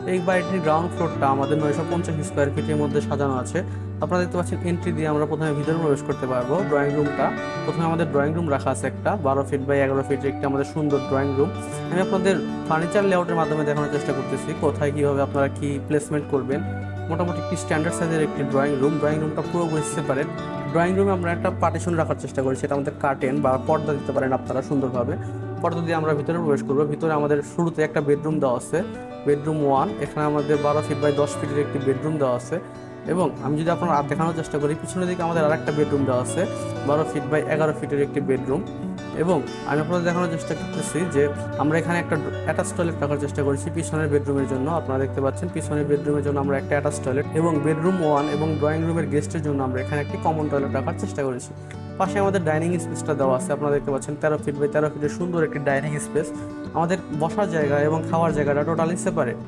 এই বাড়িটির গ্রাউন্ড ফ্লোরটা আমাদের 950 স্কোয়ার ফিটের মধ্যে সাজানো আছে। আপনারা দেখতে পাচ্ছেন এন্ট্রি দিয়ে আমরা প্রথমে ভিতরে প্রবেশ করতে পারবো। ড্রয়িং রুমটা, প্রথমে আমাদের ড্রয়িং রুম রাখা আছে একটা 12 ফিট বাই 11 ফিটের একটি আমাদের সুন্দর ড্রয়িং রুম। আমি আপনাদের ফার্নিচার লেআউটের মাধ্যমে দেখানোর চেষ্টা করতেছি কোথায় কিভাবে আপনারা কি প্লেসমেন্ট করবেন। মোটামুটি একটি স্ট্যান্ডার্ড সাইজের একটি ড্রয়িং রুম। ড্রয়িং রুমটা পুরোপুরি সেপারেট। ড্রয়িং রুমে আমরা একটা পার্টিশন রাখার চেষ্টা করি, সেটা আমাদের কার্টেন বা পর্দা দিতে পারেন আপনারা সুন্দরভাবে। পর্দা দিয়ে আমরা ভিতরে প্রবেশ করবো। ভিতরে আমাদের শুরুতে একটা বেডরুম দেওয়া আছে, বেডরুম 1। এখানে আমাদের 12 ফিট বাই 10 ফিটের একটি বেডরুম দেওয়া আছে। এবং আমি যদি আপনার আর দেখানোর চেষ্টা করি, পিছনের দিকে আমাদের আর একটা বেডরুম দেওয়া আছে, 12 ফিট বাই 11 ফিটের একটি বেডরুম। এবং আমি আপনাদের দেখানোর চেষ্টা করতেছি যে আমরা এখানে একটা অ্যাটাচ টয়লেট রাখার চেষ্টা করেছি পিছনের বেডরুমের জন্য। আপনারা দেখতে পাচ্ছেন পিছনের বেডরুমের জন্য আমরা একটা অ্যাটাচ টয়লেট, এবং বেডরুম 1 এবং ড্রয়িং রুমের গেস্টের জন্য আমরা এখানে একটি কমন টয়লেট রাখার চেষ্টা করেছি। পাশে আমাদের ডাইনিং স্পেসটা দেওয়া আছে। আপনারা দেখতে পাচ্ছেন 13 ফিট বাই 13 ফিটের সুন্দর একটি ডাইনিং স্পেস। আমাদের বসার জায়গা এবং খাওয়ার জায়গাটা টোটালি সেপারেট।